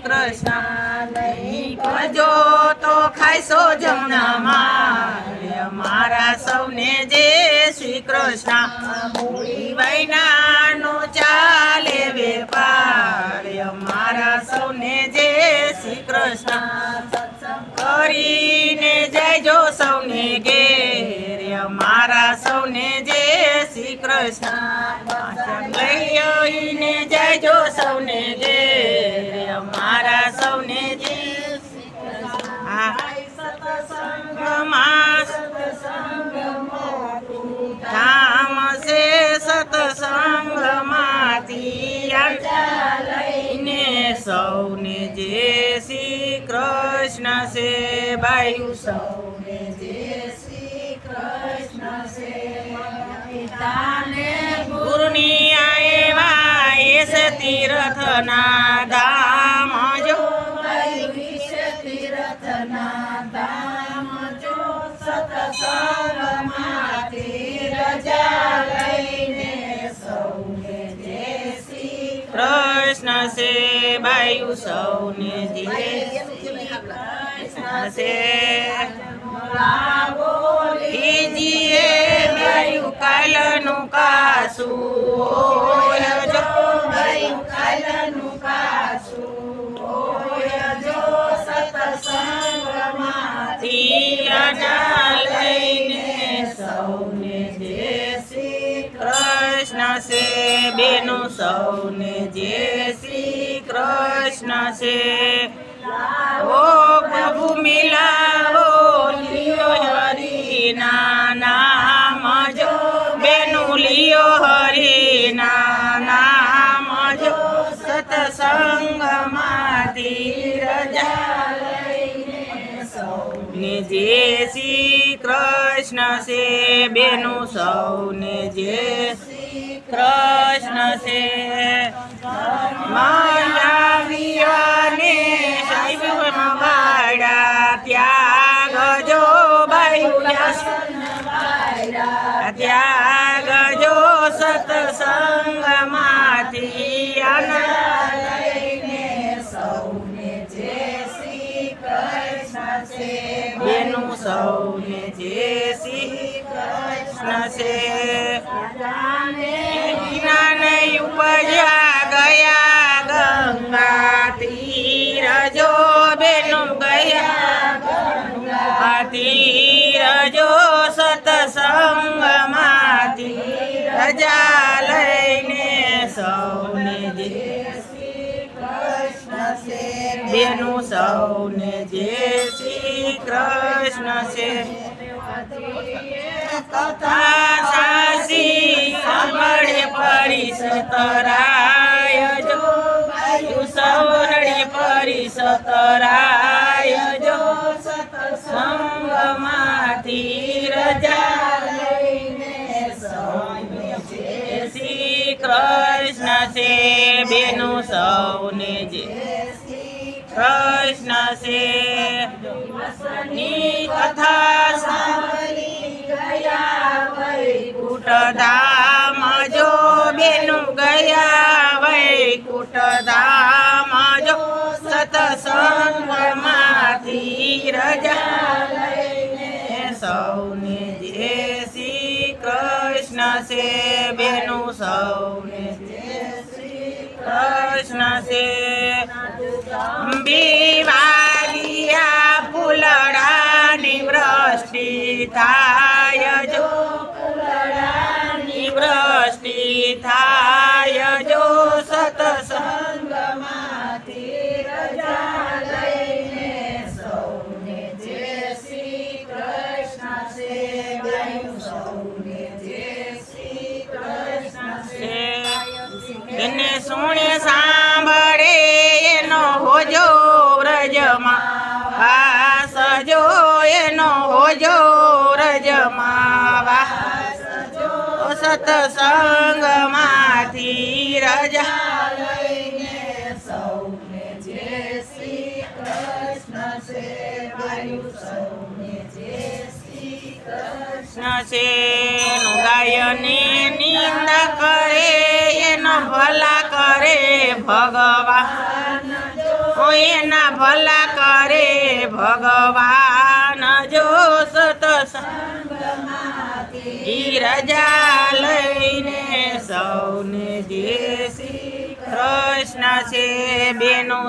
કૃષ્ણ નહીં ભજો તો ખાઈશો જમણામાં અમારા સૌને જય શ્રી કૃષ્ણ મૂળી વૈનાનો ચાલે વેપાર અમારા સૌને જય શ્રી કૃષ્ણ કરીને જયજો સૌને ઘેર અમારા સૌને જય શ્રી કૃષ્ણ લઈને જયજો સૌને ઘેર અમારા સૌને જય શ્રી કૃષ્ણ ધામ છે સતસંગમાંથી લઈને સૌને જય શ્રી કૃષ્ણ છે બાયુ સૌને જય શ્રી કૃષ્ણ છે ગુરુની આવ્યા એસ તીર્થના ધામ જો તીર્થના ધામ જો સતસંગમાંથી રજા લઈને સૌને જય શ્રી કૃષ્ણ છે બાયુ સૌને જય શ્રી કૃષ્ણ છે લીજીએ બાયુ કાલનું કાસું હોય જો બાયુ કાલનું કાસું હોય જો સતસંગમાંથી રજા લઈને સૌને જય શ્રી કૃષ્ણ છે બેનો સૌને જય શ્રી કૃષ્ણ છે ઓ પ્રભુ મિલાવો લિયો હરિના નામ જો બેનું લિયો હરિના નામ જો સતસંગમાંથી રજા લઈને સૌને જય શ્રી કૃષ્ણ છે બેનું સૌને જય શ્રી કૃષ્ણ છે માયાવિયાને સાહેબમાં વાડા ત્યાગ જો ત્યાગ જો સતસંગમાંથી લઈને સૌને જય શ્રી કૃષ્ણ છે બેનું સૌને જય શ્રી કૃષ્ણ છે જ્ઞાન ઉપજ્યા ગયા ગંગા તીર જો બેનું ગયા તીર જો સતસંગમાંથી રજા લઈને સૌને જય શ્રી કૃષ્ણ છે બેનું સૌને જય શ્રી કૃષ્ણ છે કથા સાસી સાંભળે પરિસતરાય જો સૌરડે પરિસતરાય જો સતસંગમાંથી રજા લઈને સૌને જય શ્રી કૃષ્ણ છે બેનું સૌને જય શ્રી કૃષ્ણ છે ની કથા સાંભળી ગયા વૈકુંઠ ધામ જો બેનું ગયા વૈકુંઠ ધામ જો સતસંગમાંથી રજા લઈને સૌને જય શ્રી કૃષ્ણ છે બેનું સૌને જય શ્રી કૃષ્ણ છે અંબીવાલિયા ફૂલડાની વૃષ્ટિ થાય જો ફૂલડાની વૃષ્ટિ થાય જો સતસંગમાંથી રજા લઈને સૌને જય શ્રી કૃષ્ણ છે બાયુ સૌને જય શ્રી કૃષ્ણ છે એને સુણે સાંભળે એનો હોજો વ્રજમાં વાસ જો એનો હોજો વ્રજમાં વાસ જો સતસંગમાંથી રજા લઈને સૌને જય શ્રી કૃષ્ણ છે બાયુ સૌને જય શ્રી કૃષ્ણ છે ગાયની નિંદા કરે એનો ભલા કરે ભગવાન એના ભલા કરે ભગવાન જો સતસંગમાંથી રજા લઈને સૌને જય શ્રી કૃષ્ણ છે બેનો